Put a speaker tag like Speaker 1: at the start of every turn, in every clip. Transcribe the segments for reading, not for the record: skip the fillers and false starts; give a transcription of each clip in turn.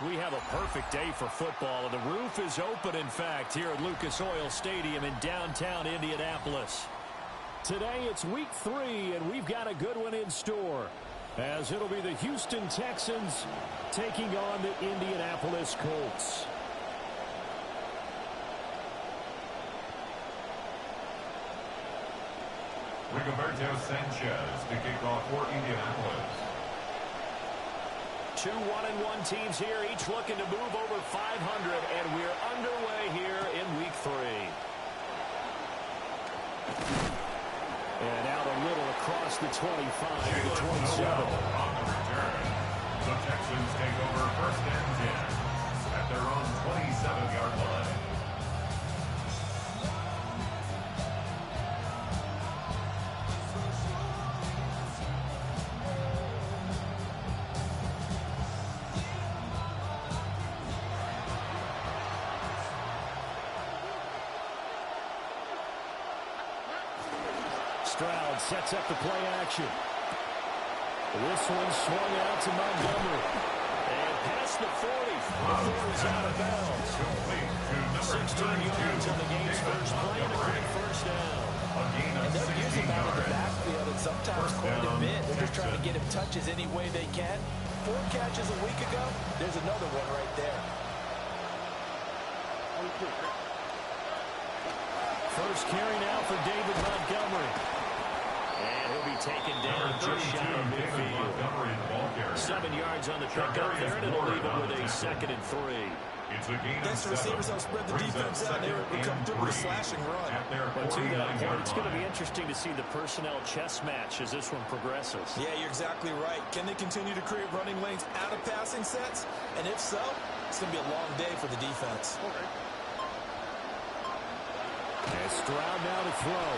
Speaker 1: We have a perfect day for football, and the roof is open, in fact, here at Lucas Oil Stadium in downtown Indianapolis. Today, it's week 3, and we've got a good one in store, as it'll be the Houston Texans taking on the Indianapolis Colts.
Speaker 2: Rigoberto Sanchez to kick off for Indianapolis.
Speaker 1: 2 1-1 teams here, each looking to move over 500, and we're underway here in week 3. And out a little across the 25 to the 27.
Speaker 2: On the return, the Texans take over 1st and 10 at their own 27-yard line.
Speaker 1: Stroud sets up the play action. This one swung out to Montgomery. And past the 40. Before he's out of bounds. 16 yards on the game's first play and a quick first down.
Speaker 3: And they'll use him out of the backfield and sometimes quite a bit. They're just trying to get him touches any way they can. 4 catches a week ago. There's another one right there.
Speaker 1: First carry now for David Montgomery. And he'll be taken down just shy of midfield. 7 yards on the pickup there, and it'll leave him with a 2nd and 3.
Speaker 3: Against the receivers, they'll spread the defense out. They will come through with a slash and run.
Speaker 1: But to that point, it's going to be interesting to see the personnel chess match as this one progresses.
Speaker 3: Yeah, you're exactly right. Can they continue to create running lanes out of passing sets? And if so, it's going to be a long day for the defense.
Speaker 1: And Stroud now to throw.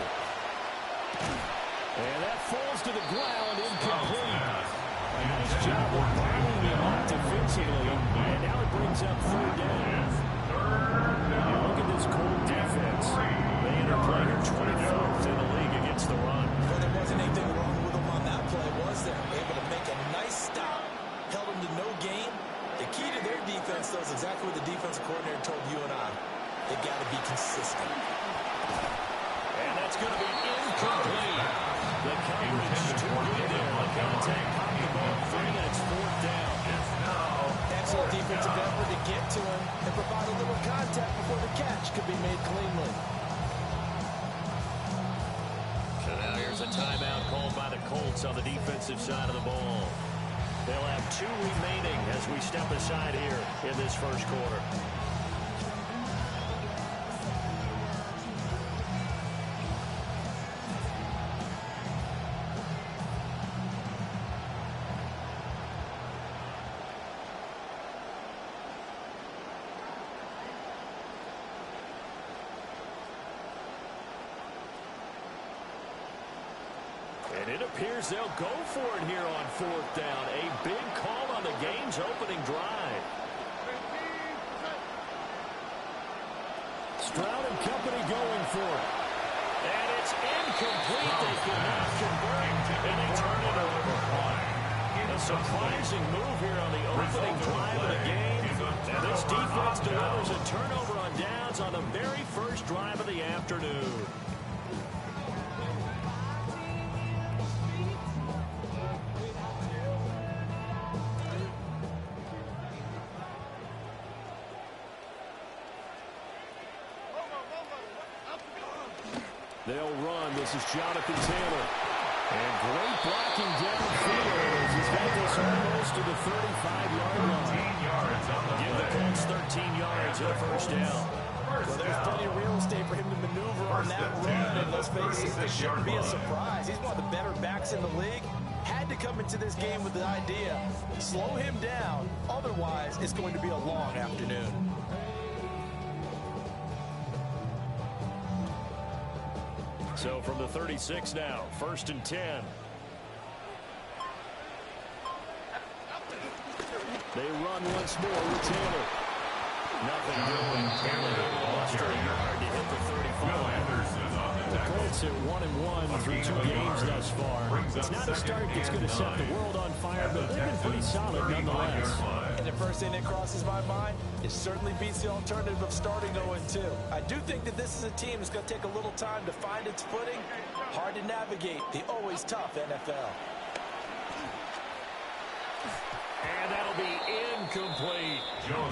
Speaker 1: And that falls to the ground, incomplete. A nice job of piling him up defensively. And now it brings up 3rd down. And look at this Colt defense. They end up playing 24th in the league against the run.
Speaker 3: Well, there wasn't anything wrong with them on that play, was there? Able to make a nice stop. Held them to no gain. The key to their defense, though, is exactly what the defensive coordinator told you and I. They've got to be consistent.
Speaker 1: And that's going to be incomplete. The coverage too good there. The contact popped the ball free, and it's 4th down.
Speaker 3: Excellent defensive effort to get to him and provide a little contact before the catch could be made cleanly.
Speaker 1: So now here's a timeout called by the Colts on the defensive side of the ball. They'll have 2 remaining as we step aside here in this first quarter. It appears they'll go for it here on 4th down. A big call on the game's opening drive. Stroud and company going for it. And it's incomplete. They cannot convert, and they turn it over. A surprising move here on the opening drive of the game. And this defense delivers a turnover on downs on the very first drive of the afternoon. They'll run. This is Jonathan Taylor. And great blocking downfield as he's got this almost to the 35-yard line. Give the Colts 13 yards at first down.
Speaker 3: Well, there's plenty of real estate for him to maneuver on that run. And let's face it, this shouldn't be a surprise. He's one of the better backs in the league. Had to come into this game with the idea, slow him down. Otherwise, it's going to be a long afternoon.
Speaker 1: So from the 36 now, 1st and 10. They run once more with Taylor. Nothing doing. Taylor lost a yard to hit the 35. The Colts at 1-1 through 2 games thus far. It's not a start that's going to set the world on fire, but they've been pretty solid nonetheless.
Speaker 3: And the first thing that crosses my mind, it certainly beats the alternative of starting 0-2. I do think that this is a team that's going to take a little time to find its footing. Hard to navigate the always tough NFL.
Speaker 1: And that'll be incomplete.
Speaker 2: Well,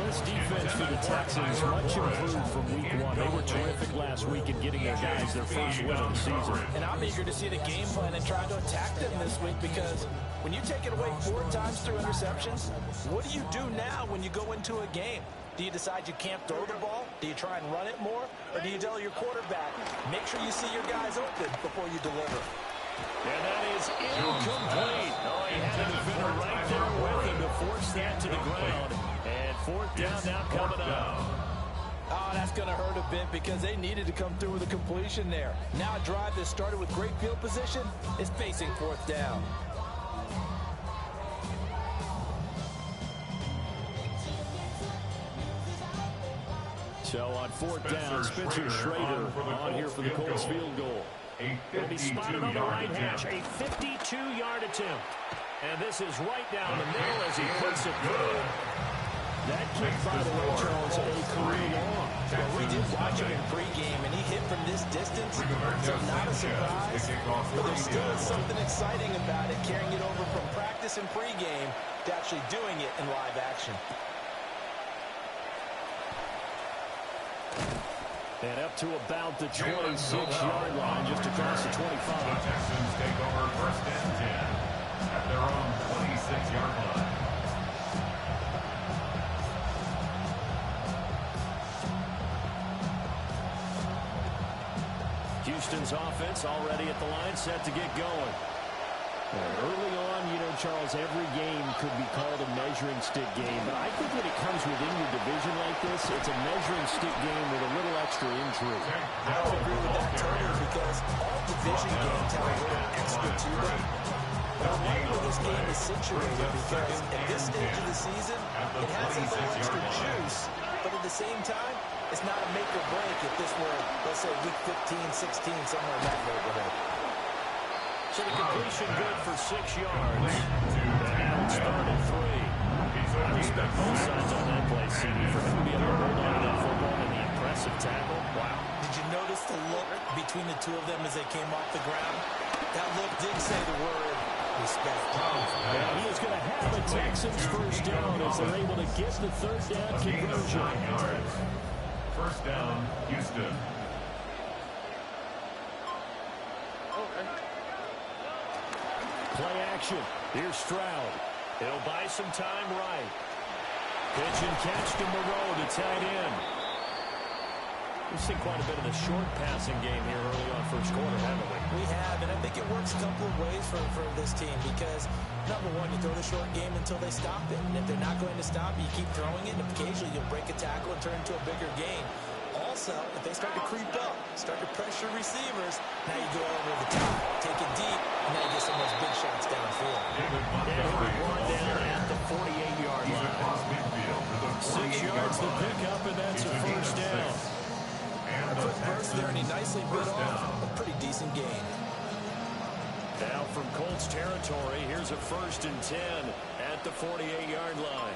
Speaker 1: this defense for the Texans much improved from week 1. They were terrific last week in getting their guys their first win of the season.
Speaker 3: And I'm eager to see the game plan and try to attack them this week, because when you take it away 4 times through interceptions, what do you do now when you go into a game? Do you decide you can't throw the ball? Do you try and run it more? Or do you tell your quarterback, make sure you see your guys open before you deliver?
Speaker 1: And that is incomplete. Oh, he had a defender right there with him to force that to the ground. And 4th down now coming up.
Speaker 3: Oh, that's going to hurt a bit because they needed to come through with a completion there. Now a drive that started with great field position is facing 4th down.
Speaker 1: So on 4th down, Spencer Schrader on here for the Colts field goal. Will be spotted on the right hash, a 52-yard attempt. And this is right down the middle as he puts it through. That kick, by the way, Charles, a career long.
Speaker 3: Well, we did watch him in pregame, and he hit from this distance, so not a surprise. But there's still something exciting about it, carrying it over from practice and pregame to actually doing it in live action.
Speaker 1: And up to about the 26-yard line, just across the 25.
Speaker 2: The Texans take over 1st and 10 at their own 26-yard line.
Speaker 1: Houston's offense already at the line, set to get going. Early on, you know, Charles, every game could be called a measuring stick game. But I think when it comes within your division like this, it's a measuring stick game with a little extra intrigue.
Speaker 3: I would agree with that totally, because all division games have a little extra to them. But I wonder where this game is situated, because at this stage of the season, it has a little extra juice. But at the same time, it's not a make or break if this were, let's say, week 15, 16, somewhere in that neighborhood.
Speaker 1: So the completion good for 6 yards. And it's 3rd and 3. I respect both sides on that play, CD, for him to be able to hold on to that football and the impressive tackle. Wow.
Speaker 3: Did you notice the look between the two of them as they came off the ground? That look did say the word respect.
Speaker 1: And he is going to have a Texans first down as they're able to get the 3rd down conversion.
Speaker 2: 1st down, Houston.
Speaker 1: Play action. Here's Stroud. He'll buy some time right. Pitch and catch to Moreau to tight end. We've seen quite a bit of the short passing game here early on first quarter, haven't we?
Speaker 3: We have, and I think it works a couple of ways for this team, because, number one, you throw the short game until they stop it. And if they're not going to stop it, you keep throwing it, and occasionally you'll break a tackle and turn into a bigger gain. also, if they start to creep up, start to pressure receivers, now you go over the top, take it deep, and now you get some of those big shots downfield.
Speaker 1: One down at the 48-yard line. 6 yards to pick up, and that's a first down.
Speaker 3: A quick burst there, and he nicely bit off a pretty decent gain.
Speaker 1: Now from Colts territory, here's a 1st and 10 at the 48-yard line.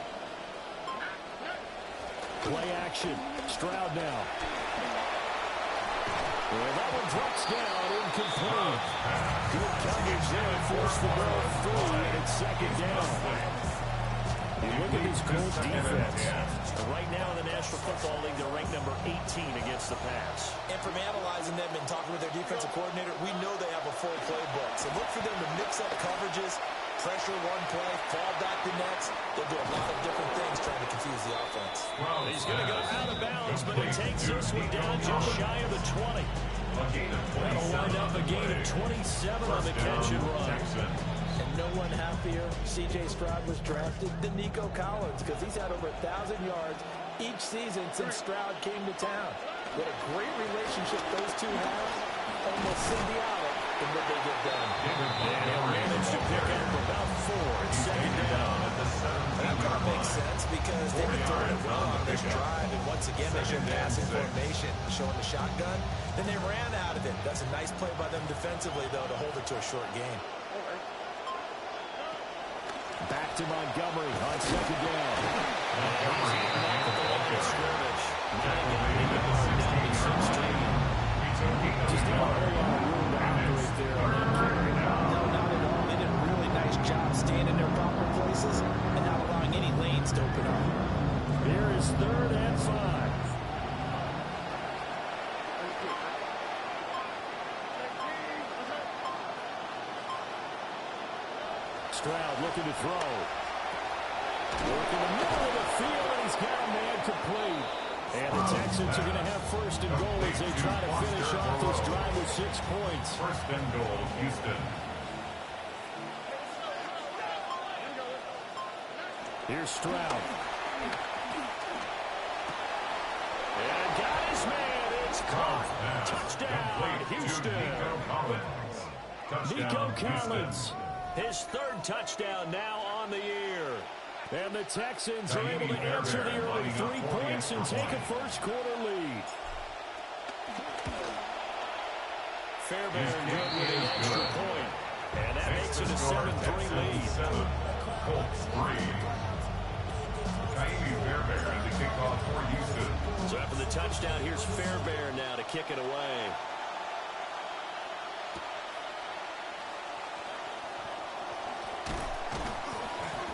Speaker 1: Play action. Stroud now. Well, that one drops down, incomplete. Good coverage there, forced the ball through, and it's 2nd down. You look at this Colts defense. Right now in the National Football League, they're ranked number 18 against the pass.
Speaker 3: And from analyzing them and talking with their defensive coordinator, we know they have a full playbook. So look for them to mix up coverages, pressure one play, fall back the next. They'll do a lot of different things trying to confuse the offense.
Speaker 1: Well, he's going to go out of bounds, but it takes this one down just shy of the 20. That'll wind up a gain of 27 on the catch and run.
Speaker 3: And no one happier, C.J. Stroud was drafted, than Nico Collins, because he's had over 1,000 yards each season since Stroud came to town. What a great relationship those two have. Almost symbiotic in what they get done.
Speaker 1: And he'll manage to pick up about 4. It's 2nd down.
Speaker 3: That kind of makes sense because they've been throwing it well on this drive, and once again they showed passing formation, showing the shotgun. Then they ran out of it. That's a nice play by them defensively, though, to hold it to a short gain.
Speaker 1: Back to Montgomery on 2nd down. Montgomery at the line of scrimmage. Just not very out of room to operate there on that carry.
Speaker 3: No, not at all. They did a really nice job staying in their proper places and not allowing any lanes to open up.
Speaker 1: Here is 3rd and 5. Stroud looking to throw. Working the middle of the field, and he's got a man complete. And the Texans are going to have 1st and goal as they try to finish off this drive with 6 points.
Speaker 2: 1st and goal, Houston.
Speaker 1: Here's Stroud. And got his man. It's caught. Touchdown, Houston. Nico Collins. His 3rd touchdown now on the year. And the Texans are able to answer the early 3 points and take a 1st quarter lead. Fairbairn good with an extra point. And that makes it a 7-3 lead.
Speaker 2: Colts 3. Fairbairn to kick off for Houston.
Speaker 1: So after the touchdown, here's Fairbairn now to kick it away.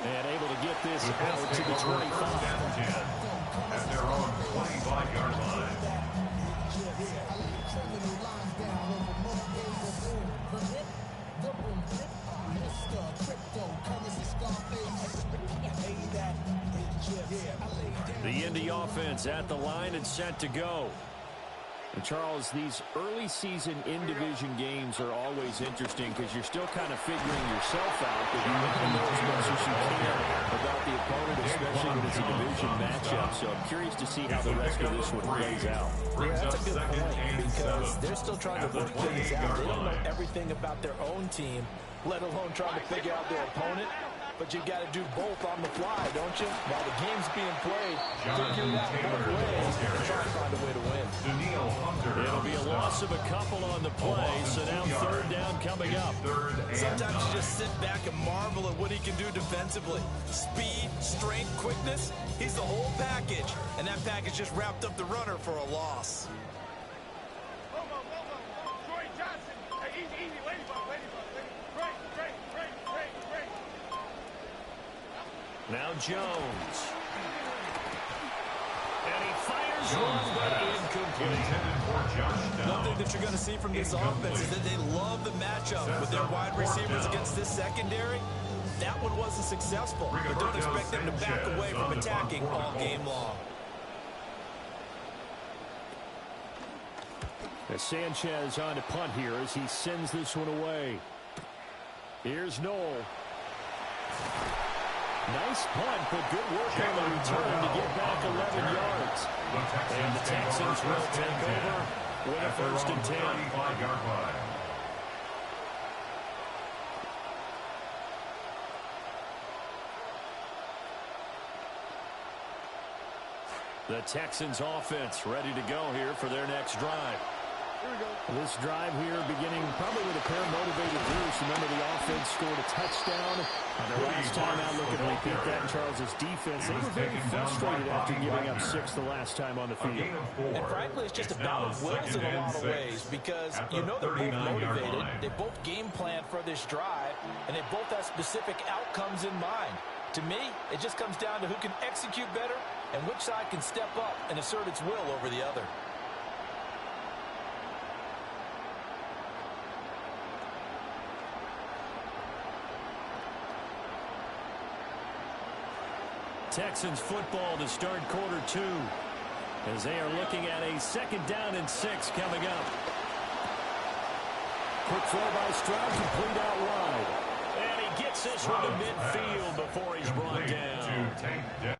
Speaker 1: And able to get this out to the 25.
Speaker 2: At their own 25-yard line.
Speaker 1: The Indy offense at the line and set to go. And Charles, these early season in-division games are always interesting because you're still kind of figuring yourself out, but you want to know as much as you can about the opponent, especially when it's a division matchup. So I'm curious to see how the rest of this one plays out.
Speaker 3: Yeah, that's a good point because they're still trying to work things out. They don't know everything about their own team, let alone trying to figure out their opponent. But you got to do both on the fly, don't you? While the game's being played, figure it out both ways and try to find a way to win.
Speaker 1: It'll be a loss of a couple on the play, so now 3rd down coming up.
Speaker 3: Sometimes you just sit back and marvel at what he can do defensively. Speed, strength, quickness, he's the whole package. And that package just wrapped up the runner for a loss.
Speaker 1: Now Jones. And he fires one, but incomplete.
Speaker 3: Nothing that you're going to see from this offense is that they love the matchup with their wide receivers against this secondary. That one wasn't successful, but don't expect them to back away from attacking all game long.
Speaker 1: As Sanchez on to punt here as he sends this one away. Here's Noel. Nice punt, but good work on the return to get back 11 yards. And the Texans will take over with a 1st and 10.
Speaker 2: 35-yard line.
Speaker 1: The Texans offense ready to go here for their next drive.
Speaker 4: Here we go. This drive here beginning probably with a pair of motivated Bruce. Remember, the offense scored a touchdown. Their last time out, looking to repeat that in Charles's defense. They were very frustrated after giving up 6 the last time on the field.
Speaker 3: And frankly, it's just a battle of wills in a lot of ways because you know they're both motivated. They both game plan for this drive, and they both have specific outcomes in mind. To me, it just comes down to who can execute better and which side can step up and assert its will over the other.
Speaker 1: Texans football to start quarter 2 as they are looking at a 2nd down and 6 coming up. Quick throw by Stroud, complete out wide. And he gets this one to midfield before he's brought down.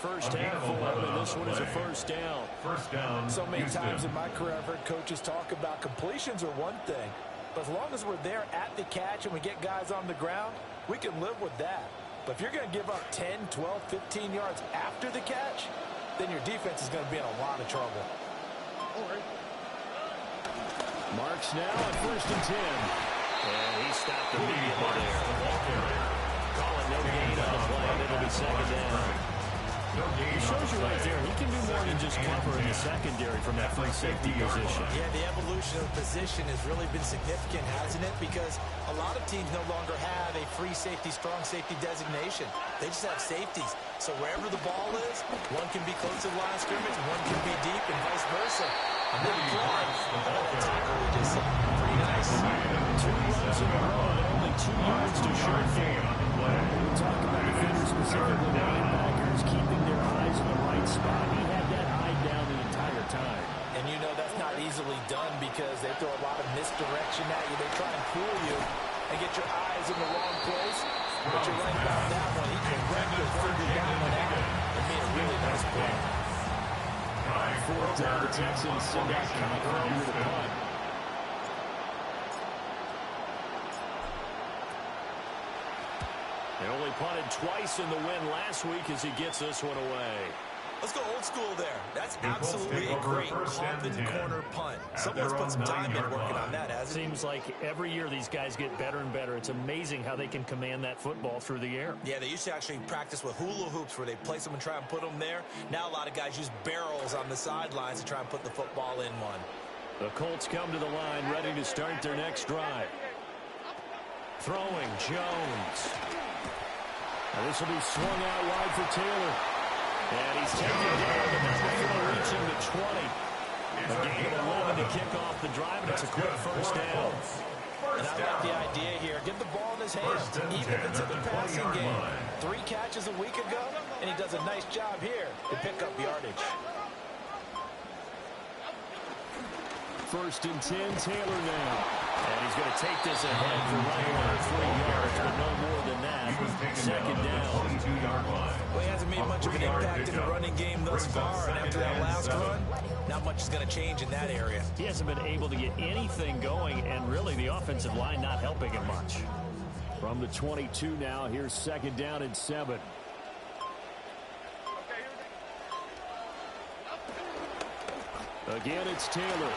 Speaker 1: First half for him, and this one is a 1st down.
Speaker 2: First down.
Speaker 3: So many times in my career, I've heard coaches talk about completions are one thing, but as long as we're there at the catch and we get guys on the ground, we can live with that. But if you're going to give up 10, 12, 15 yards after the catch, then your defense is going to be in a lot of trouble.
Speaker 1: Marks now at 1st and 10. And he stopped immediately there. Calling no gain on the play, and it'll be 2nd down. He shows you right there, he can do more than just cover in the secondary from that free safety position.
Speaker 3: Yeah, the evolution of position has really been significant, hasn't it? Because a lot of teams no longer have a free safety, strong safety designation. They just have safeties. So wherever the ball is, one can be close to the line of scrimmage, one can be deep, and vice versa. And that play, that tackle we just saw, pretty nice.
Speaker 1: 2 runs in a row, but only 2 yards to show for him.
Speaker 4: We talk about defenders, specifically linebackers, keeping their eyes in the right spot. He had that eye down the entire time.
Speaker 3: And you know that's not easily done because they throw a lot of misdirection at you. They try and fool you and get your eyes in the wrong place. But you're right about that one. He correctly figured that one out and made a really nice play.
Speaker 4: 4th down, the Texans send out Conklin under the punt.
Speaker 1: They only punted twice in the win last week as he gets this one away.
Speaker 3: Let's go old school there. That's absolutely a great coffin corner punt. Someone's put some time in working on that, hasn't it?
Speaker 1: Seems like every year these guys get better and better. It's amazing how they can command that football through the air.
Speaker 3: Yeah, they used to actually practice with hula hoops where they place them and try and put them there. Now a lot of guys use barrels on the sidelines to try and put the football in one.
Speaker 1: The Colts come to the line ready to start their next drive. Throwing Jones. Now this will be swung out wide for Taylor. And he's taken down to the tackle, reaching the 20. A gain of 11 to kick off the drive, and it's a quick 1st down.
Speaker 3: And I like the idea here. Get the ball in his hands, even if it's in the passing game. 3 catches a week ago, and he does a nice job here to pick up yardage.
Speaker 1: 1st and 10, Taylor now. And he's going to take this ahead for running on 3 yards, but no more than that. Second down.
Speaker 2: 22-yard line.
Speaker 3: Well, he hasn't made much of an impact in the running game thus far, and after that last run, not much is going to change in that area.
Speaker 1: He hasn't been able to get anything going, and really the offensive line not helping him much. From the 22 now, here's second down and 7. Again, it's Taylor.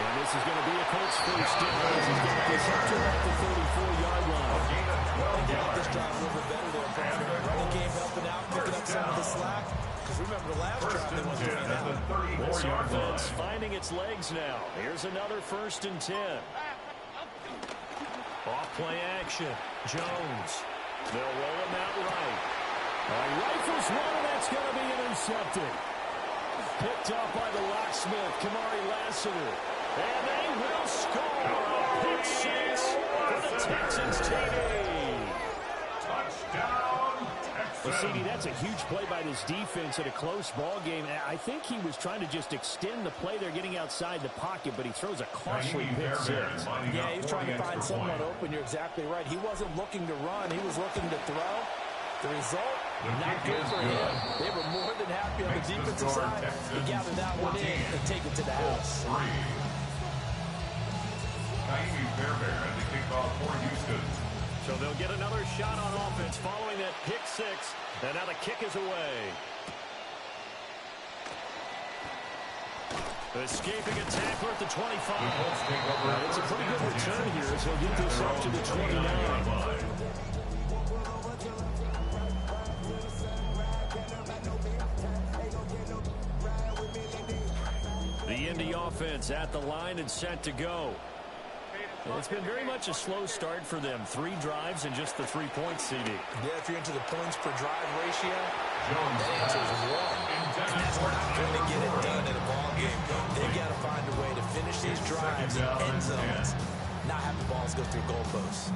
Speaker 1: And this is going to be a Colts first down. This is going to get up to about the 34-yard line.
Speaker 3: They got this drive a little bit better there, partner. Running game helping out, picking up some of the slack. Because remember, the last drive they went 3 and out.
Speaker 1: This offense finding its legs now. Here's another 1st and 10. Off play action. Jones. They'll roll him out right. Rifles one, and that's going to be intercepted. Picked up by the locksmith, Kamari Lassiter. And they will score a pick 6 for the Texans TD.
Speaker 2: Touchdown, Texans.
Speaker 1: Well, CD, that's a huge play by this defense in a close ball game. I think he was trying to just extend the play. They're getting outside the pocket, but he throws a costly pick 6.
Speaker 3: Yeah, he's trying to find someone open. You're exactly right. He wasn't looking to run. He was looking to throw. The result, not good for him. They were more than happy on the defensive side to gather that one in and take it to the house.
Speaker 2: Naimi Fairbairn at the kickoff for Houston.
Speaker 1: So they'll get another shot on offense following that pick 6. And now the kick is away. Escaping a tackler at the 25. It's a pretty good return here as he'll get this up to the 29. The Indy offense at the line and set to go. Well, it's been very much a slow start for them. 3 drives and just the 3 points, CD.
Speaker 3: Yeah, if you're into the points per drive ratio, that answer is 1. And that's not going to get it done in a ball game. They've got to find a way to finish these drives in end zones, not have the balls go through goalposts.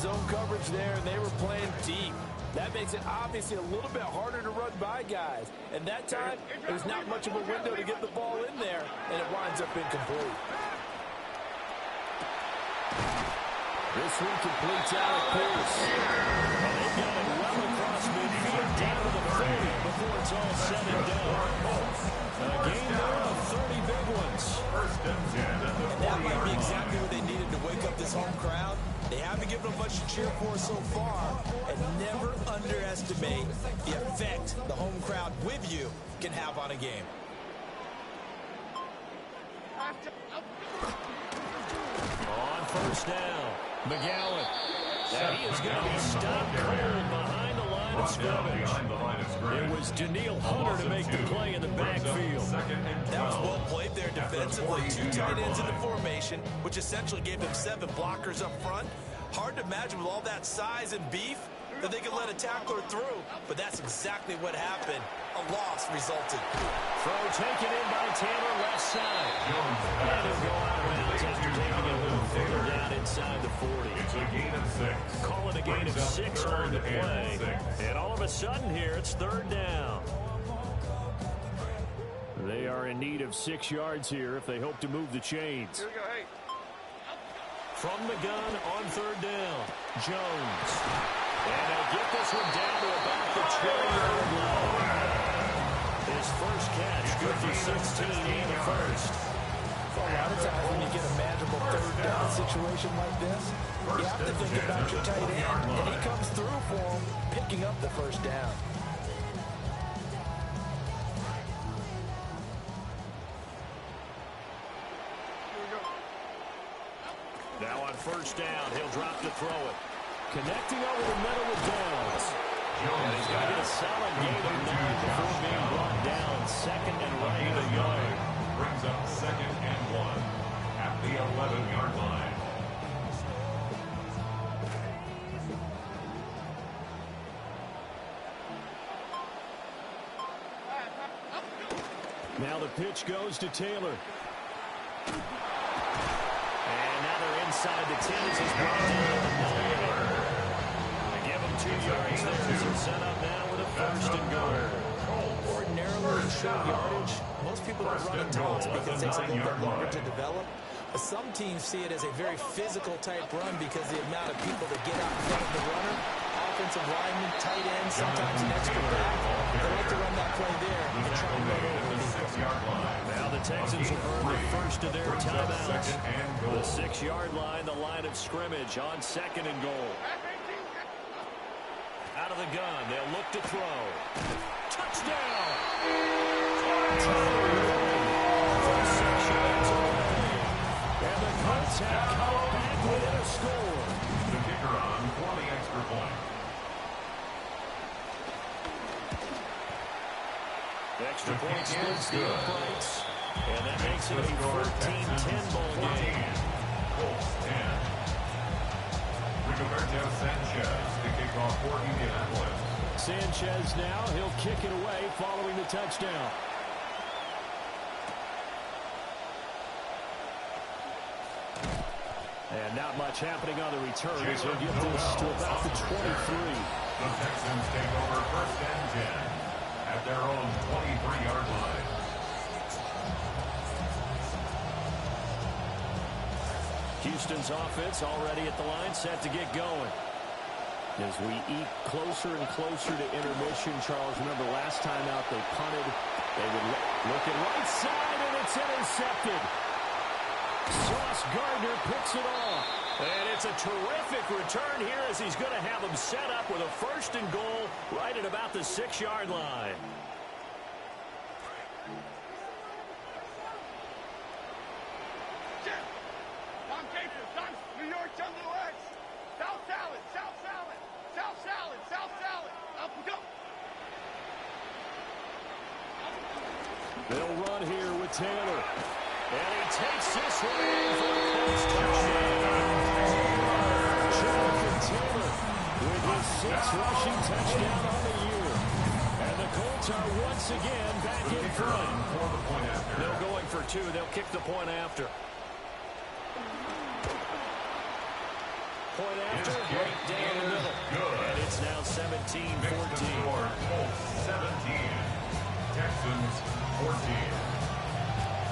Speaker 3: Zone coverage there, and they were playing deep. That makes it obviously a little bit harder to run by guys. And that time, there's not much of a window to get the ball in there, and it winds up incomplete.
Speaker 1: This one completes out of course. And they've got it well across midfield down to the 30 before it's all said and done. A game there of 30 big ones. And that might be exactly what they needed to wake up this home crowd. They haven't given them much to cheer for so far, and never underestimate the effect the home crowd with you can have on a game. On first down, McGowan. And he is going to be stopped cold behind the line of scrimmage. It was Daniil Hunter to make the play in the backfield. That was well played there defensively. 2 tight ends in the formation, which essentially gave them 7 blockers up front. Hard to imagine with all that size and beef that they could let a tackler through, but that's exactly what happened. A loss resulted. Throw taken in by Taylor, left side. And he'll go out of bounds after taking a move further down inside the 40.
Speaker 2: It's a gain of 6.
Speaker 1: Call it a gain of 6 on the play. And all of a sudden here, it's 3rd down. They are in need of 6 yards here if they hope to move the chains.
Speaker 5: Here we go, hey.
Speaker 1: From the gun on 3rd down, Jones. And they'll get this one down to about the 20-yard line. His first catch, good for 16 in the first.
Speaker 3: A lot of times when you get a manageable 3rd down situation like this, you have to think about your tight end, and he comes through for him, picking up the 1st down.
Speaker 1: Now on 1st down, he'll drop to throw it. Connecting over the middle with Downs. And he's going to get a solid gain of 9 before being brought down. 2nd and right, a yard.
Speaker 2: Brings up 2nd and 1 at the 11-yard line.
Speaker 1: Now the pitch goes to Taylor. And now they're inside the 10 as he's brought down to the 9. They give him 2 yards there as they're set up now with a 1st and goal. Ordinarily in short yardage, most people don't run a toss because it takes a little bit longer to develop.
Speaker 3: Some teams see it as a very physical type run because the amount of people that get out in front of the runner, offensive lineman, tight end, sometimes an extra back. They like to run that play there and try and run over the people.
Speaker 1: Now the Texans will earn the first of their timeouts. The 6-yard line, the line of scrimmage on 2nd and goal. Out of the gun, they'll look to throw. Touchdown! And the Colts have come back with a score.
Speaker 2: The kicker on for the extra point.
Speaker 1: The extra point splits the uprights. And that makes it a 14-10 ball game.
Speaker 2: Colts 10. Rigoberto Sanchez to kick off for Indianapolis.
Speaker 1: Sanchez now, he'll kick it away following the touchdown. And not much happening on the return as he'll get this to about the 23.
Speaker 2: The Texans take over 1st and 10 at their own 23-yard line.
Speaker 1: Houston's offense already at the line, set to get going. As we eat closer and closer to intermission, Charles, remember last time out they punted. They would look at right side, and it's intercepted. Sauce Gardner picks it off. And it's a terrific return here as he's going to have them set up with a 1st and goal right at about the 6-yard line.
Speaker 5: New York, WX. South salad, South salad, South salad, South salad. Up we go.
Speaker 1: They'll run here with Taylor. And he takes this one in for a close touchdown. Jonathan Taylor with his 6th rushing touchdown on the year. And the Colts are once again back in front. They'll going for 2. They'll kick the point after. Point after, right down the middle. And it's now 17-14.
Speaker 2: Colts 17. Texans 14.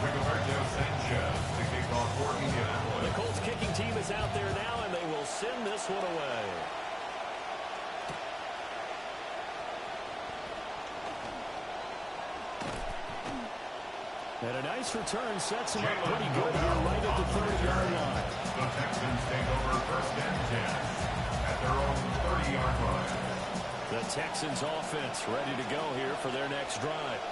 Speaker 2: Rigoberto Sanchez to kick off for Indianapolis.
Speaker 1: The Colts kicking team is out there now, and they will send this one away. And a nice return sets him up pretty good here right at the 30-yard line.
Speaker 2: The Texans take over 1st and 10 at their own 30-yard line.
Speaker 1: The Texans offense ready to go here for their next drive.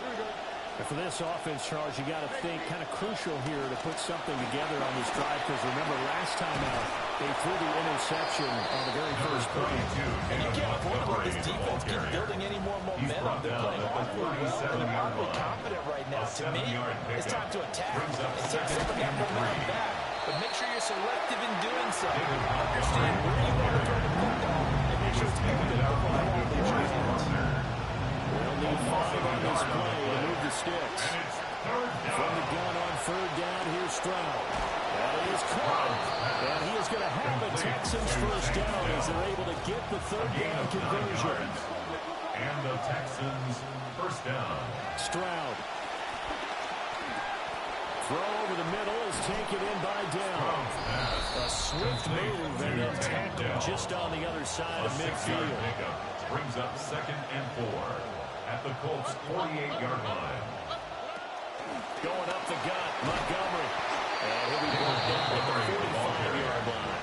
Speaker 4: And for this offense, Charles, you got to think kind of crucial here to put something together on this drive because remember last time out they threw the interception on the very first play.
Speaker 3: And you can't afford to let this defense keep building any more momentum. They're playing awfully well, and they're awfully confident right now. To me, it's time to attack and take some of that momentum back. But make sure you're selective in doing so. Understand where you want to throw the football and make sure it's moving the ball that you're trying to run.
Speaker 1: They'll need 5 on this play to move the sticks. From the gun on 3rd down, here's Stroud. That is caught. And he is going to have the Texans 1st down as they're able to get the 3rd down conversion.
Speaker 2: And the Texans 1st down.
Speaker 1: Stroud. Throw over the middle is taken in by Down. A swift move and then tackled just on the other side of midfield.
Speaker 2: Brings up 2nd and 4 at the Colts 48-yard line.
Speaker 1: Going up the gut, Montgomery. And he'll be brought down at the 45-yard line.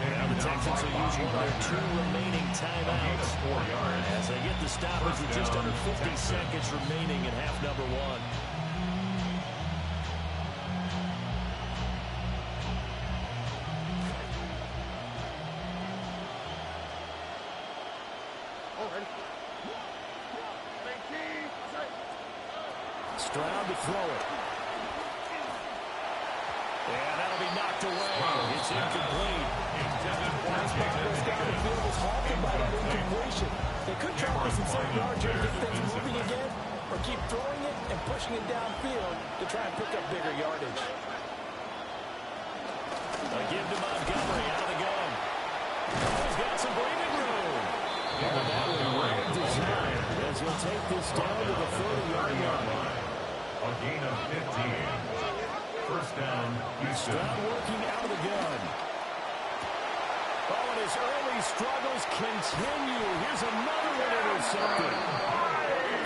Speaker 1: Now the Texans will use one of their 2 remaining timeouts as they get the stoppage with just under 50 seconds remaining in half number 1. Stroud to throw it. And that'll be knocked away. It's incomplete.
Speaker 3: Progress down the field was halted by that incompletion. They could try for some 7 yards here to get things moving again, or keep throwing it and pushing it downfield to try and pick up bigger yardage.
Speaker 1: A give to Montgomery out of the gun. He's got some breathing room. And that will well designed as he'll take this down to the 30-yard line.
Speaker 2: A gain of 15. First down, Houston.
Speaker 1: Stroud working out of the gun. Oh, and his early struggles continue. Here's another one intercepted.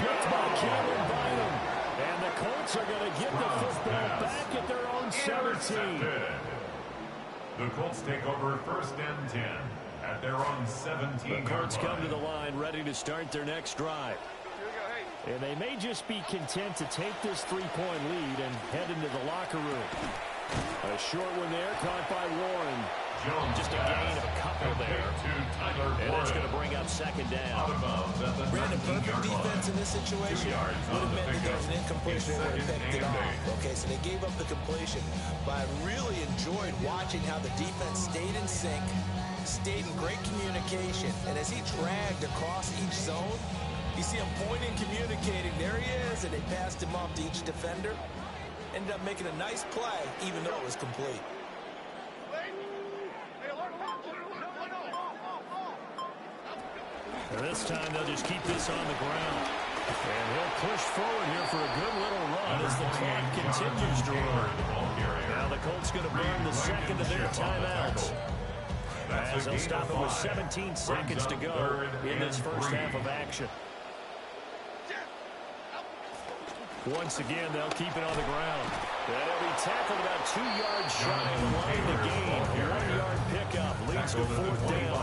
Speaker 1: Picked by Cameron Bynum. And the Colts are going to get the football back at their own 17.
Speaker 2: The Colts take over first and 10 at their own 17.
Speaker 1: The Colts come to the line ready to start their next drive. And they may just be content to take this 3-point lead and head into the locker room. A short one there, caught by Warren.
Speaker 2: Jones
Speaker 1: just a gain of a couple there. And that's going to bring up second down.
Speaker 3: Brandon, perfect defense in this situation would have meant that there was an incompletion. They would have picked it off. Okay, so they gave up the completion. But I really enjoyed watching how the defense stayed in sync, stayed in great communication. And as he dragged across each zone, you see him pointing, communicating. There he is, and they passed him off to each defender. Ended up making a nice play, even though it was complete.
Speaker 1: And this time they'll just keep this on the ground. And he'll push forward here for a good little run as the clock continues to run. Now the Colts going to burn the second of their timeouts. As they'll stop it with 17 seconds to go in this first half of action. Once again, they'll keep it on the ground. They'll be tackled about 2 yards shy of the line to gain. 1-yard pickup leads to fourth down.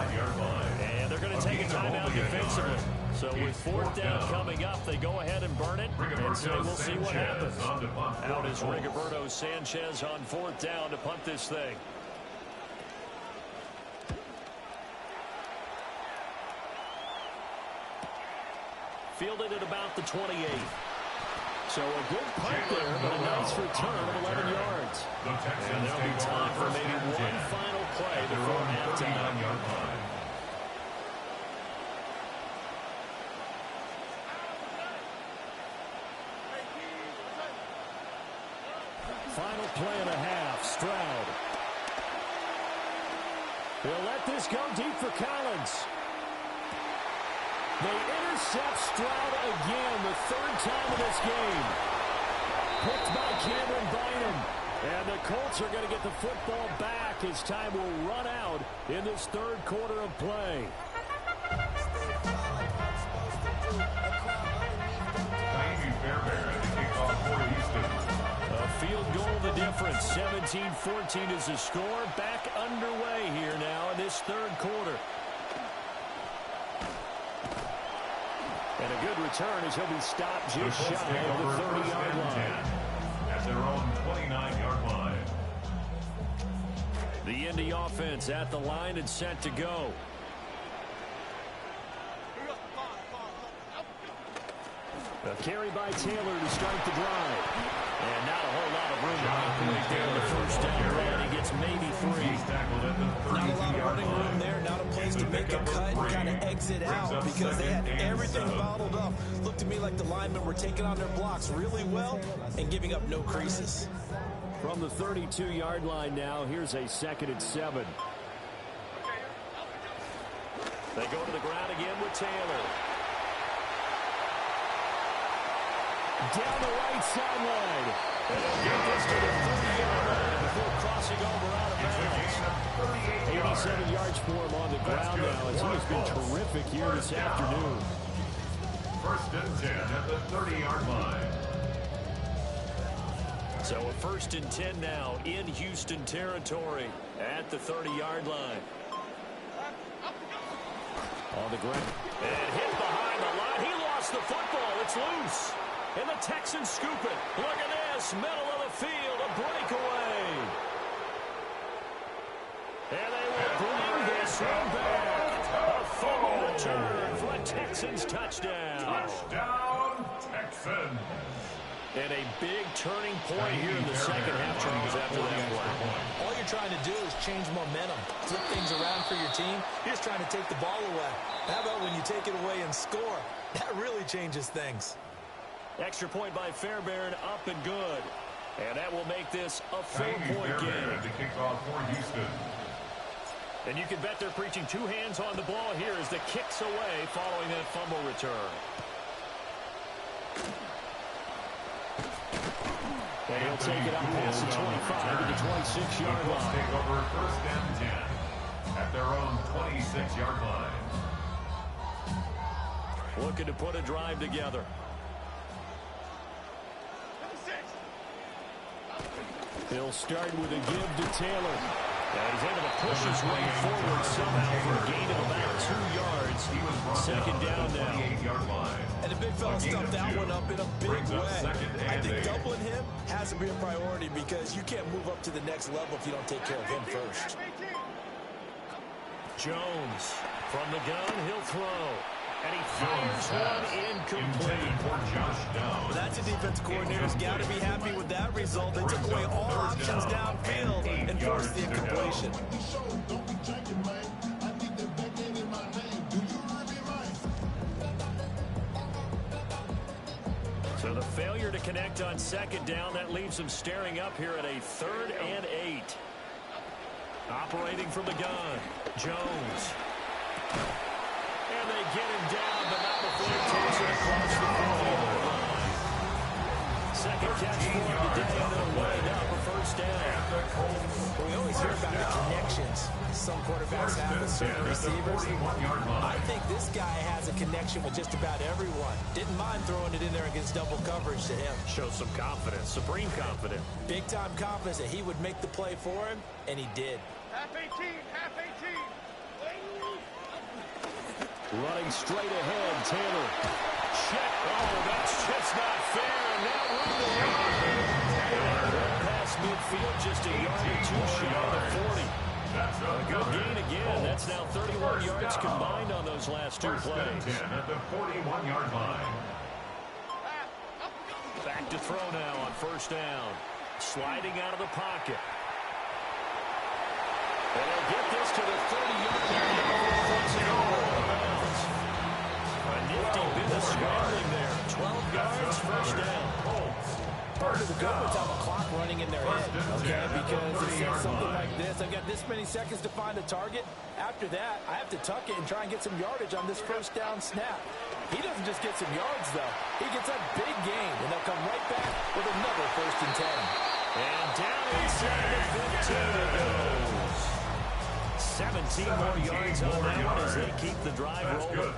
Speaker 1: And they're going to take a timeout defensively. So with fourth down coming up, they go ahead and burn it and say we'll see what happens. Out is Rigoberto Sanchez on fourth down to punt this thing. Fielded at about the 28. So a good punt there, but a nice return of 11 yards. And there'll be time for maybe one final play before halftime. Final play and a half. Stroud. They'll let this go deep for Collins. They intercept Stroud again, the third time in this game. Picked by Cameron Bynum. And the Colts are going to get the football back as time will run out in this third quarter of play. A field goal the difference. 17-14 is the score. Back underway here now in this third quarter. And a good return as he'll be stopped just shy of the 30-yard line.
Speaker 2: At their own 29-yard line.
Speaker 1: The Indy offense at the line and set to go. A carry by Taylor to start the drive. And not a whole lot of room to operate there in the first down run. He gets maybe 3.
Speaker 3: Not a lot of running room there. Not a place to make a cut and kind of exit out because they had everything bottled up. Looked to me like the linemen were taking on their blocks really well and giving up no creases.
Speaker 1: From the 32-yard line now, here's a 2nd and 7. They go to the ground again with Taylor. Down the right sideline. And they'll get this to the 30-yard line before crossing over out of bounds. 87 yards for him on the ground now as he has been terrific here this afternoon.
Speaker 2: First and 10 at the 30-yard line.
Speaker 1: So a 1st and 10 now in Houston territory at the 30-yard line. On the ground. And hit behind the line. He lost the football. It's loose. And the Texans scoop it. Look at this. Middle of the field. A breakaway. And they will bring this one back. A fumble return for a Texans touchdown.
Speaker 2: Touchdown, Texans.
Speaker 1: And a big turning point here in the second half, Charles, after that play.
Speaker 3: All you're trying to do is change momentum, flip things around for your team. You're just trying to take the ball away. How about when you take it away and score? That really changes things.
Speaker 1: Extra point by Fairbairn, up and good. And that will make this a 4-point game.
Speaker 2: The kickoff for Houston.
Speaker 1: And you can bet they're preaching 2 hands on the ball here as the kick's away following that fumble return. And he'll they'll take it up past the 25 to the 26-yard
Speaker 2: Eagles
Speaker 1: line.
Speaker 2: take over first and 10 at their own 26-yard line.
Speaker 1: Looking to put a drive together. He'll start with a give to Taylor. He's able to push his way forward somehow for a gain of about 2 yards. Second down now.
Speaker 3: And the big fella stuffed that one up in a big way. I think doubling him has to be a priority because you can't move up to the next level if you don't take care of him first.
Speaker 1: Jones from the gun, he'll throw. And he fires one incomplete.
Speaker 3: Well, that's a defense coordinator's got to be happy with that result. They took away all options downfield and forced the incompletion.
Speaker 1: So the failure to connect on second down, that leaves him staring up here at a 3rd and 8. Operating from the gun, Jones. And they get him down, but not before he takes it across the 40-yard line. Second catch for him today, and they'll wind up a first down.
Speaker 3: We always hear about the connections some quarterbacks have with certain receivers. I think this guy has a connection with just about everyone. Didn't mind throwing it in there against double coverage to him.
Speaker 1: Shows some confidence, supreme confidence.
Speaker 3: Big-time confidence that he would make the play for him, and he did.
Speaker 5: Half 18, half 18.
Speaker 1: Running straight ahead, Taylor. Check. Oh, that's just not fair. And now room to run. Past midfield, just a yard or two shy of the 40.
Speaker 2: That's
Speaker 1: A good gain again. That's now 31 yards combined on those last two plays.
Speaker 2: 10 at the 41-yard line.
Speaker 1: Back to throw now on first down. Sliding out of the pocket. And they'll get this to the 30-yard line. A nifty bit of scrambling there. 12 yards, first down.
Speaker 3: Part of the government's on the clock running in their head, okay? Because it says something like this. I've got this many seconds to find a target. After that, I have to tuck it and try and get some yardage on this first down snap. He doesn't just get some yards, though. He gets a big gain, and they'll come right back with another first and 10.
Speaker 1: And down inside the 15 it goes. 17 more yards on that one as they keep the drive rolling.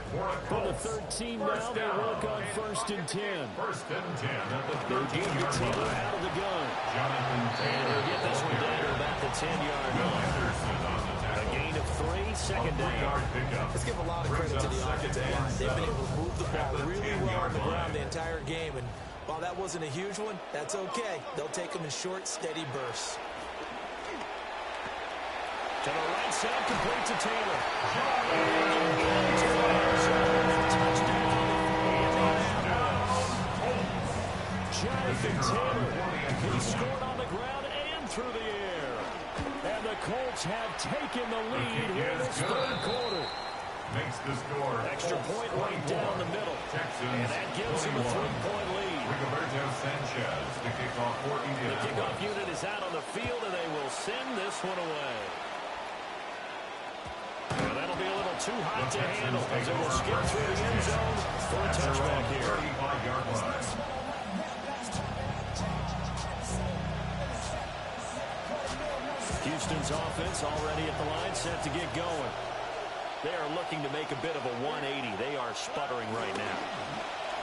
Speaker 1: For the 13 now, they work on first and 10.
Speaker 2: First and 10 at the
Speaker 1: They give the
Speaker 2: 13-yard
Speaker 1: Taylor
Speaker 2: line.
Speaker 1: out of the gun.
Speaker 2: Jonathan
Speaker 1: And
Speaker 2: Taylor.
Speaker 1: they'll get this one down to about the 10-yard line. A gain of 3, second down.
Speaker 3: Let's give a lot of credit to the offensive line. They've been able to move the ball really well on the ground the entire game. And while that wasn't a huge one, that's okay. They'll take them in short, steady bursts.
Speaker 1: To the right side, complete to Taylor. Jonathan Taylor, he scored on the ground and through the air. And the Colts have taken the lead here this third quarter.
Speaker 2: Makes the score.
Speaker 1: Extra point right down the middle. And that gives them a 3-point lead.
Speaker 2: Rigoberto Sanchez to kick off for
Speaker 1: The
Speaker 2: Indianapolis.
Speaker 1: kickoff unit is out on the field, and they will send this one away. And that'll be a little too hot to handle as it will skip through the end zone for a touchback here.
Speaker 2: 35-yard line.
Speaker 1: Houston's offense already at the line, set to get going. They are looking to make a bit of a 180. They are sputtering right now.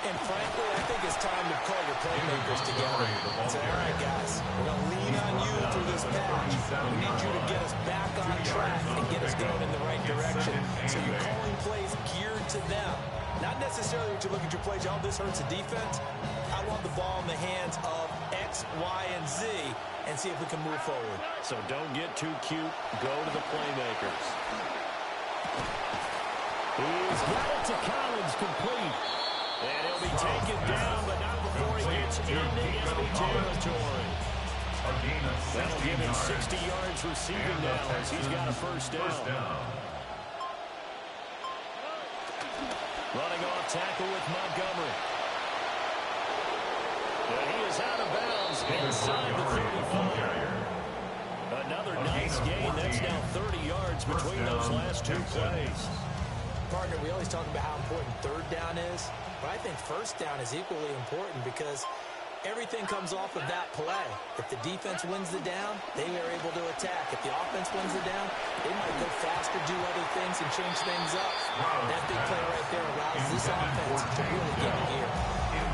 Speaker 3: And frankly, I think it's time to call your playmakers together and say, all right, guys, we're going to lean on you through this patch. We need you to get us back on track and get us going in the right direction. So you're calling plays geared to them. Not necessarily what you look at your plays, oh, this hurts the defense. I want the ball in the hands of X, Y, and Z and see if we can move forward.
Speaker 1: So don't get too cute. Go to the playmakers. He's got it to Collins, complete. And he'll be taken down, but not before he gets into enemy territory. That'll give him 60 yards receiving now as he's got a first down. Running off tackle with Montgomery. And he is out of bounds inside the 35. Another nice gain. That's now 30 yards between those last two plays.
Speaker 3: Partner, we always talk about how important third down is, but I think first down is equally important because Everything comes off of that play. If the defense wins the down, they are able to attack. If the offense wins the down, they might go faster, do other things, and change things up. That big play right there allows this offense to really get in gear.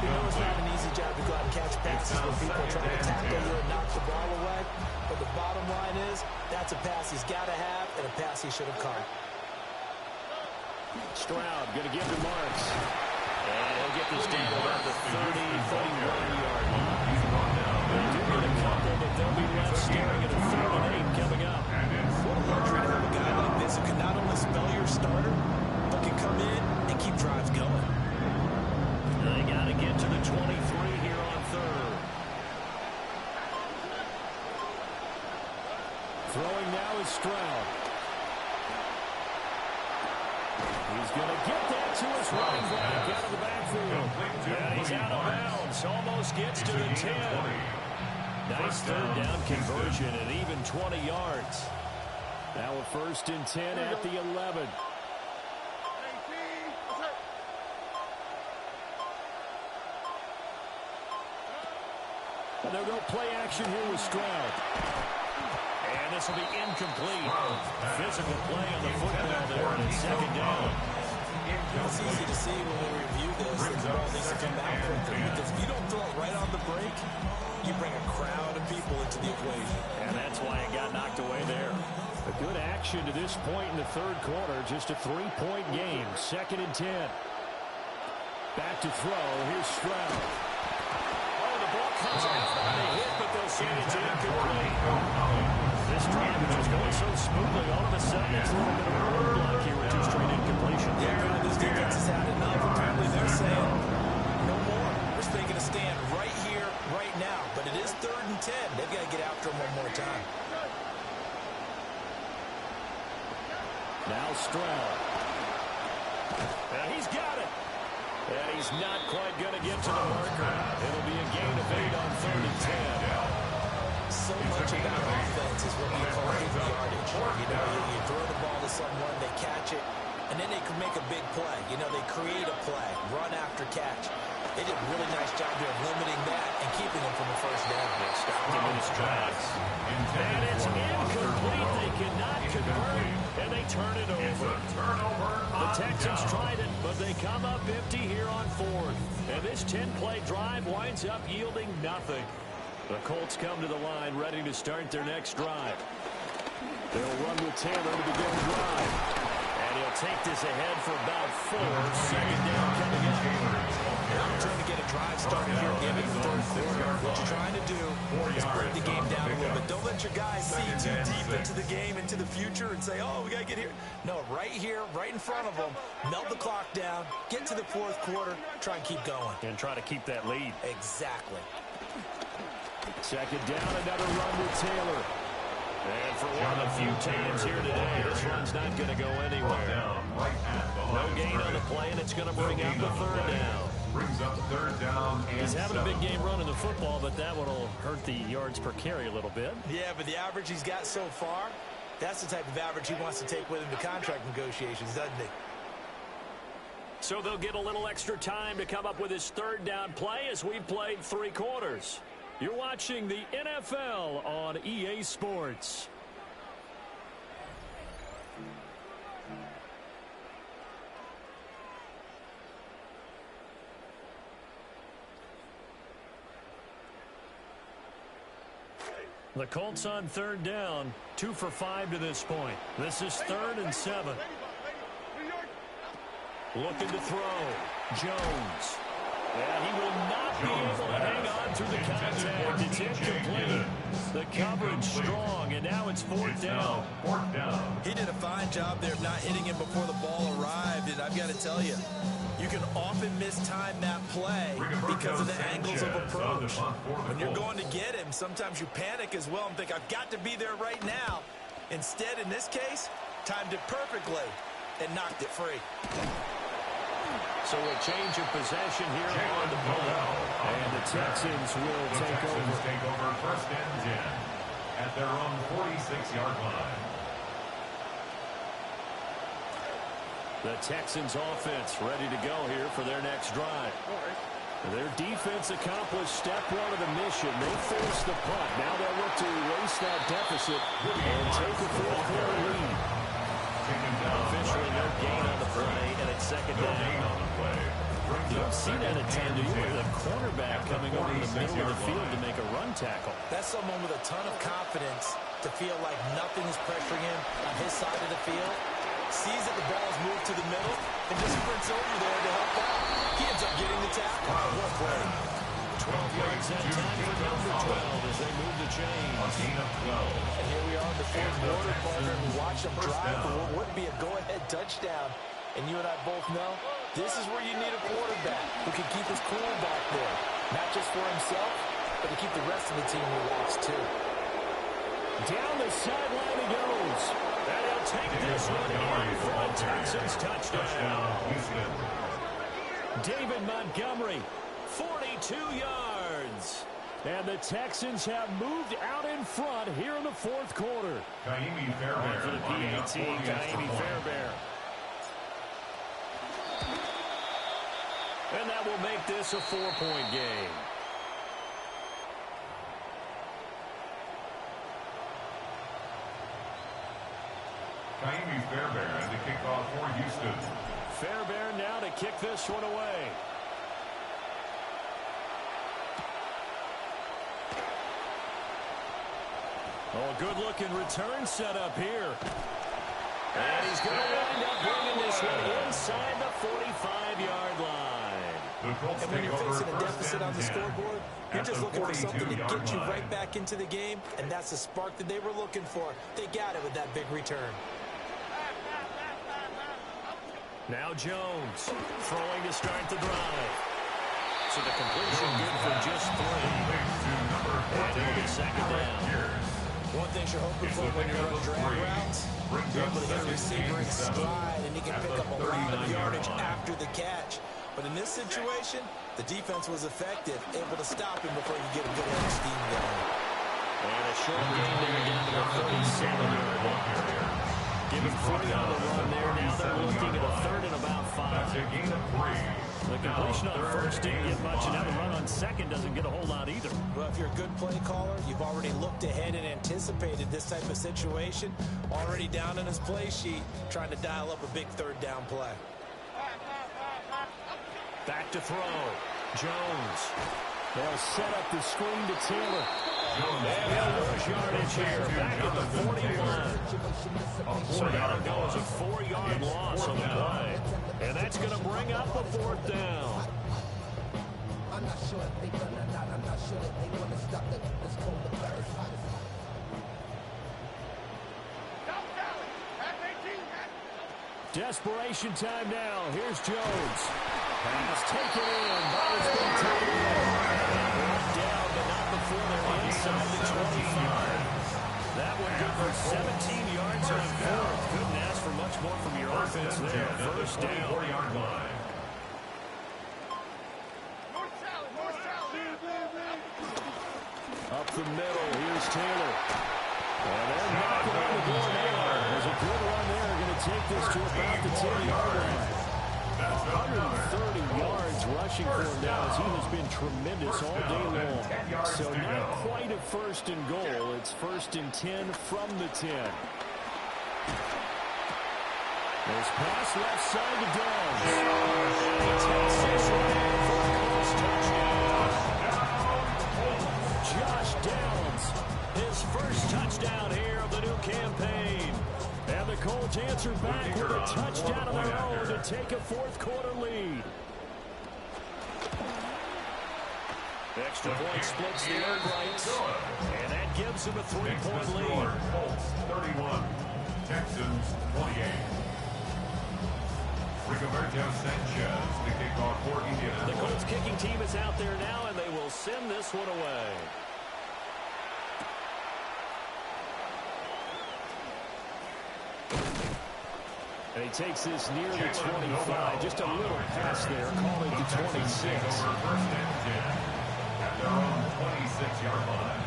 Speaker 3: You know it's not an easy job to go out and catch passes when people are trying to tackle you and knock the ball away. But the bottom line is, that's a pass he's got to have and a pass he should have caught.
Speaker 1: Stroud going to give to Marks. And he'll get this down about the 31-yard line. They do get a couple, but they'll be left staring at a 3rd and 8 coming up.
Speaker 3: What a luxury to have a guy like this who can not only spell your starter, but can come in and keep drives going.
Speaker 1: They got to get to the 23 here on 3rd. Throwing now is Stroud. He's going to get that to his running back out of the backfield. And he's out of bounds. Almost gets to the 10. Nice 3rd down conversion and even 20 yards. Now a 1st and 10 at the 11. And they'll go play action here with Stroud. And this will be incomplete. Physical play on the football there, and it's 2nd down.
Speaker 3: It's easy to see when we review this that the ball needs to come out quicker, because if you don't throw it right on the break, you bring a crowd of people into the equation.
Speaker 1: And that's why it got knocked away there. A good action to this point in the 3rd quarter. Just a 3-point game. 2nd and 10. Back to throw. Here's Stroud. Oh, the ball comes out on a hit, but they'll say it's incomplete. This drive was just going so smoothly. All of a sudden, it's a little bit of a roadblock here with 2 straight incompletions.
Speaker 3: Yeah, this defense has had enough. Apparently, they're saying no more. We're just making a stand right here, right now. But it is 3rd and 10. They've got to get after him one more time.
Speaker 1: Now Stroud. And he's got it. And he's not quite going to get to the marker. It'll be a gain of 8 on 3rd and 10.
Speaker 3: So much about offense is what you call hidden yardage. You know, you throw the ball to someone, they catch it, and then they can make a big play. You know, they create a play, run after catch. They did a really nice job there of limiting that and keeping them from a 1st down.
Speaker 1: They stopped him in his tracks. And it's incomplete. They cannot convert, and they turn it over. The Texans tried it, but they come up empty here on 4th. And this 10-play drive winds up yielding nothing. The Colts come to the line, ready to start their next drive. They'll run with Taylor to begin the drive. And he'll take this ahead for about 4. 2nd down coming up.
Speaker 3: They're trying to get a drive started here at the end of the 3rd quarter. What you're trying to do is break the game down a little bit. Don't let your guys see too deep into the game, into the future, and say, oh, we got to get here. No, right here, right in front of them, melt the clock down, get to the 4th quarter, try and keep going.
Speaker 1: And try to keep that lead.
Speaker 3: Exactly.
Speaker 1: 2nd down, another run with Taylor. And for one of the few times here today, this run's not going to go anywhere. No gain on the play, and it's going to bring up a 3rd down.
Speaker 2: Brings up 3rd down and
Speaker 1: He's having
Speaker 2: 7.
Speaker 1: a big game running the football, but that one will hurt the yards per carry a little bit.
Speaker 3: Yeah, but the average he's got so far, that's the type of average he wants to take with him to contract negotiations, doesn't he?
Speaker 1: So they'll get a little extra time to come up with his 3rd down play as we've played 3 quarters. You're watching the NFL on EA Sports. The Colts on 3rd down, 2 for 5 to this point. This is 3rd and 7. Looking to throw. Jones. And he will not be able to hang on through the contact. It's incomplete. The coverage strong, and now it's 4th down.
Speaker 3: He did a fine job there of not hitting him before the ball arrived, and I've got to tell you, you can often mistime that play because of the angles of approach. When you're going to get him, sometimes you panic as well and think, I've got to be there right now. Instead, in this case, timed it perfectly and knocked it free.
Speaker 1: So a change of possession here on the ball. And the Texans will take over.
Speaker 2: 1st and 10 at their own 46-yard line.
Speaker 1: The Texans offense ready to go here for their next drive.
Speaker 4: Their defense accomplished step one of the mission. They forced the punt. Now they'll look to erase that deficit and take a fourth-quarter lead.
Speaker 1: Officially no gain on the play, and it's second down. You don't see that at times, do you, with a cornerback coming over to the middle of the field to make a run tackle.
Speaker 3: That's someone with a ton of confidence to feel like nothing is pressuring him on his side of the field. Sees that the ball is moved to the middle and just sprints over there to help out. He ends up getting the tackle. What play?
Speaker 1: 12 yards that time for number 12 as they move the chains.
Speaker 3: And here we are in the fourth quarter, partner. We watch them drive for what would be a go-ahead touchdown. And you and I both know this is where you need a quarterback who can keep his cool back there. Not just for himself, but to keep the rest of the team relaxed too.
Speaker 1: Down the sideline he goes. And he'll take this one in for a Texans touchdown. David Montgomery, 42 yards. And the Texans have moved out in front here in the fourth quarter.
Speaker 2: Kaimi Fairbairn
Speaker 1: for the PAT, Kaimi Fairbairn. And that will make this a 4-point game.
Speaker 2: Kaimi Fairbairn to kick off for Houston.
Speaker 1: Fairbairn now to kick this one away. Oh, good-looking return set up here. And he's going to wind up bringing this one inside the 45-yard line.
Speaker 3: And when you're facing a deficit on the scoreboard, you're just looking for something to get you right back into the game, and that's the spark that they were looking for. They got it with that big return.
Speaker 1: Now Jones throwing to start the drive. So the completion good for just 3. And it'll be second down.
Speaker 3: One thing you're hoping for when you run drag routes, you're able to hit a receiver in stride, and he can pick up a lot of yardage after the catch. But in this situation, the defense was effective, able to stop him before you get a good head of steam going.
Speaker 1: And a short game there down to the 37-yard line. Give him 40 on the run there. Now they're looking at a third and about 5. The completion on first didn't get much, and now the run on second doesn't get a whole lot either.
Speaker 3: Well, if you're a good play caller, you've already looked ahead and anticipated this type of situation. Already down in his play sheet, trying to dial up a big third down play.
Speaker 1: Back to throw. Jones. They'll set up the screen to Taylor. And he'll lose yardage here. Back at the 41. So that'll go as a 4-yard loss on the play. And that's going to bring up a fourth down.
Speaker 6: I'm not sure if they're gonna not. I'm not sure if they want to stop it. Let's call the first.
Speaker 1: Desperation time now. Here's Jones. Pass taken in, but it's been taken in. Brought down, but not before they're inside the 25. That one good for 17 yards on fourth. Couldn't ask for much more from your offense there. First down.
Speaker 2: 4-yard line.
Speaker 1: Up the middle, here's Taylor. And they're knocking on the door now. There's a good run there. Going to take this to about the 10-yard line. 130 yards rushing for him now as he has been tremendous all day long. So not quite a first and goal. It's first and 10 from the 10. There's pass left side to Downs. And he takes this one in for a close touchdown. Josh Downs, his first touchdown here of the new campaign. And the Colts answer back with a touchdown of their own to take a fourth-quarter lead. Extra point splits the uprights, and that gives them a 3-point lead.
Speaker 2: Colts 31, Texans 28. Rigoberto Sanchez to kick off for Indianapolis.
Speaker 1: The Colts kicking team is out there now, and they will send this one away. And he takes this near the 25. Just a little pass there, calling to 26.
Speaker 2: First and 10 at their own 26-yard line.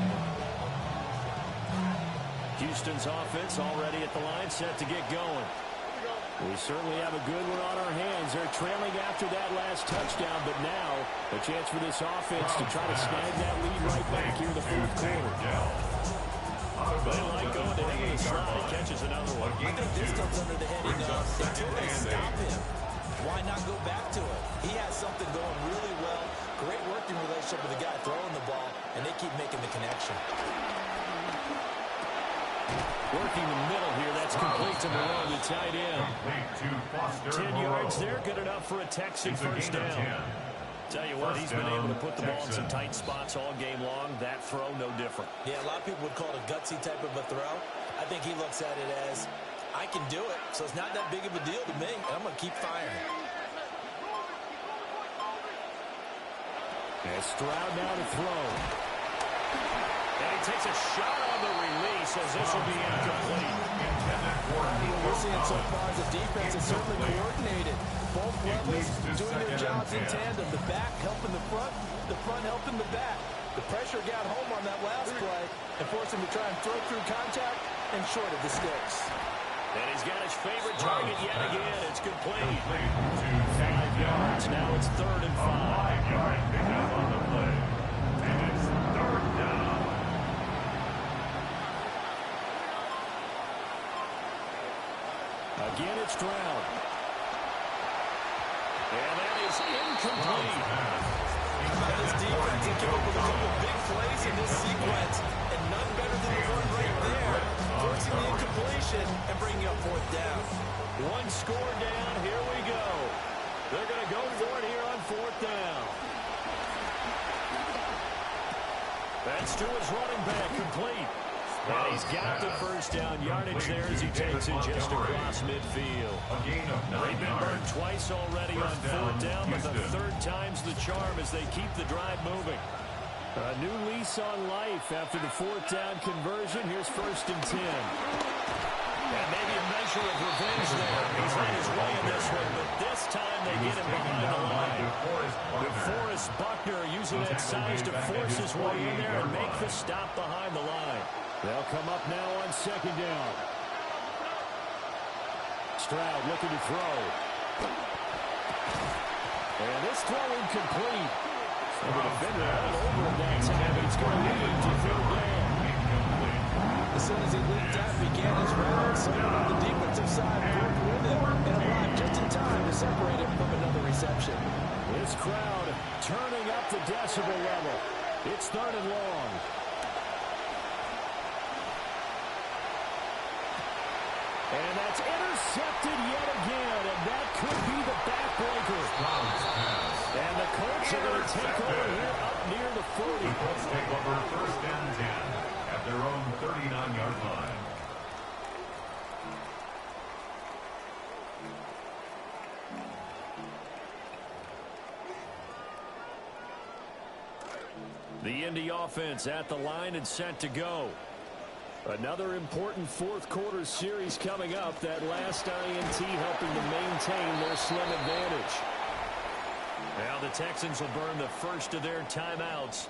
Speaker 1: Houston's offense already at the line, set to get going. We certainly have a good one on our hands. They're trailing after that last touchdown, but now a chance for this offense to try to snag that lead right back here in the fourth quarter. They like going to him with a slide. Catches another one.
Speaker 3: I think this comes under the heading of until they stop him, why not go back to it? He has something going really well. Great working relationship with the guy throwing the ball, and they keep making the connection.
Speaker 1: Working the middle here. That's complete to Malone, the tight end. 10 yards there. Good enough for a Texan first down. Tell you what, he's been able to put the ball in some tight spots all game long. That throw, no different.
Speaker 3: Yeah, a lot of people would call it a gutsy type of a throw. I think he looks at it as, I can do it, so it's not that big of a deal to me, and I'm going to keep firing.
Speaker 1: And Stroud now to throw. And he takes a shot on the release as this will be incomplete.
Speaker 3: What we're seeing so far is the defense is certainly coordinated. Both levels doing their jobs in tandem. The back helping the front helping the back. The pressure got home on that last play and forced him to try and throw through contact and short of the sticks.
Speaker 1: And he's got his favorite target yet again. It's complete. 5 yards. Now it's 3rd and 5.
Speaker 2: 5-yard pickup on the play. And it's 3rd down.
Speaker 1: Again, it's Stroud. And that is incomplete.
Speaker 3: This defense can come up with a couple big plays in this sequence, and none better than the run right there, forcing the incompletion and bringing up 4th down.
Speaker 1: One score down. Here we go. They're going to go for it here on 4th down. That's to his running back, complete. And he's got the first down yardage there as he takes it just across midfield. They've been burned twice already on 4th down, but the 3rd time's the charm as they keep the drive moving. A new lease on life after the 4th down conversion. Here's 1st and 10. And maybe a measure of revenge there. He's on his way in this one, but this time they get him behind the line. DeForest Buckner using that size to force his way in there and make the stop behind the line. They'll come up now on 2nd down. Stroud looking to throw. And this throw incomplete. So the defender all over him that time. It's going to lead to 3rd down.
Speaker 3: As soon as he leaped out, began his route, someone on the defensive side broke with him and arrived just in time to separate him from another reception.
Speaker 1: This crowd turning up the decibel level. It's 3rd and long. And that's intercepted yet again, and that could be the backbreaker. And the Colts are going to take over here up near the 40.
Speaker 2: The Colts take over 1st and 10 at their own 39-yard line.
Speaker 1: The Indy offense at the line and set to go. Another important 4th quarter series coming up. That last INT helping to maintain their slim advantage. Now the Texans will burn the first of their timeouts.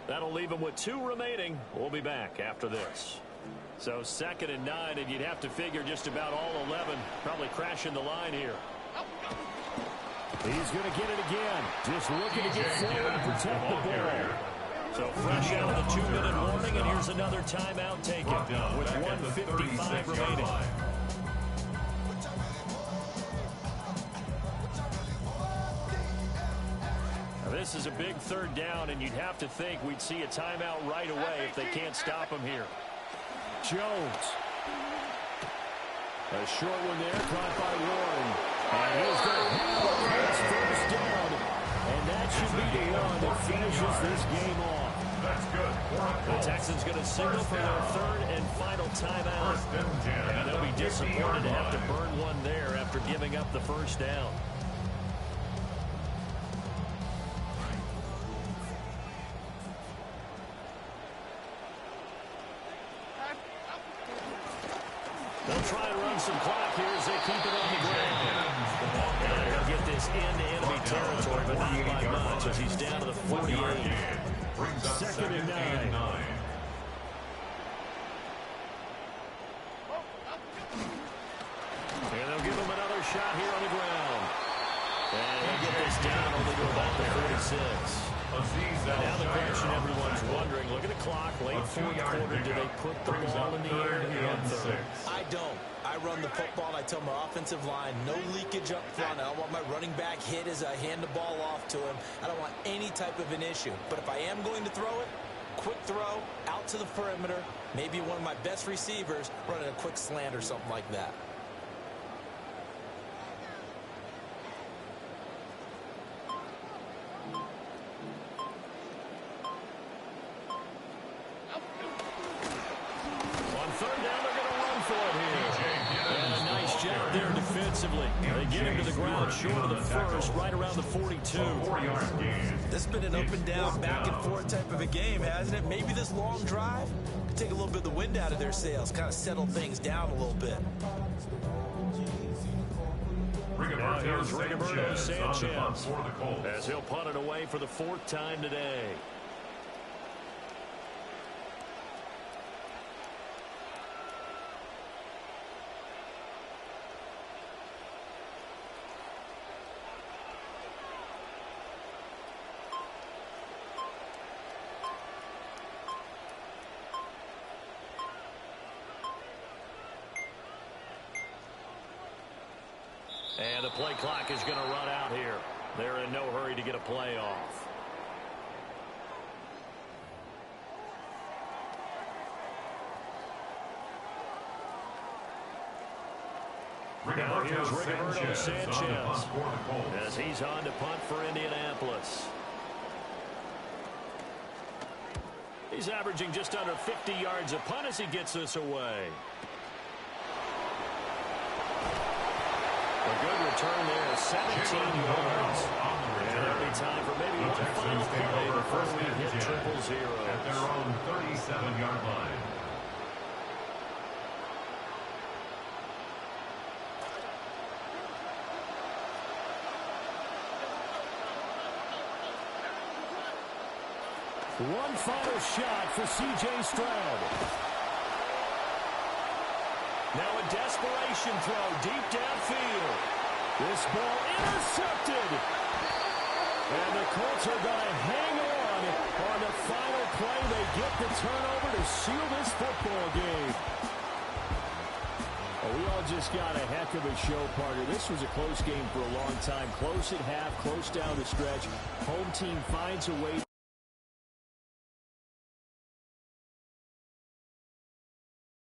Speaker 1: That'll leave them with 2 remaining. We'll be back after this. So 2nd and 9, and you'd have to figure just about all 11 probably crashing the line here. He's going to get it again. Just looking to get forward and protect the ball. So fresh out of the 2-minute warning, and here's another timeout taken with 1:55 remaining. Now this is a big 3rd down, and you'd have to think we'd see a timeout right away if they can't stop him here. Jones. A short one there, caught by Warren. And he's going to have his first down. And that should be the one that finishes this game off.
Speaker 2: That's good.
Speaker 1: The Texans going to signal for their 3rd and final timeout. And they'll be disappointed to have to burn one there after giving up the first down. They'll try and run some clock here as they keep it on the ground. And they'll get this into enemy territory, but not by much as he's down to the 48. 2nd and 9. And they'll give him an shot here on the ground. And he'll get this down only to about the 36. Now the question everyone's wondering, look at the clock, late fourth quarter, do they put the ball in the air here on third?
Speaker 3: I don't. I run the football, and I tell my offensive line, no leakage up front. I don't want my running back hit as I hand the ball off to him. I don't want any type of an issue. But if I am going to throw it, quick throw, out to the perimeter, maybe one of my best receivers running a quick slant or something like that.
Speaker 1: They get him to the ground short of the first, right around the 42.
Speaker 3: This has been an up and down, back and forth type of a game, hasn't it? Maybe this long drive could take a little bit of the wind out of their sails, kind of settle things down a little bit.
Speaker 1: Now here's Rigoberto Sanchez as he'll punt it away for the fourth time today. And the play clock is going to run out here. They're in no hurry to get a play off. Now here's Rigoberto Sanchez as he's on to punt for Indianapolis. He's averaging just under 50 yards a punt as he gets this away. A good return there, 17 yards. And that'll be time for maybe one final play before we hit triple zeros.
Speaker 2: At their own 37-yard line.
Speaker 1: One final shot for C.J. Stroud. Now a desperation throw deep downfield. This ball intercepted. And the Colts are going to hang on the final play. They get the turnover to seal this football game. Well, we all just got a heck of a show, partner. This was a close game for a long time. Close at half, close down the stretch. Home team finds a way.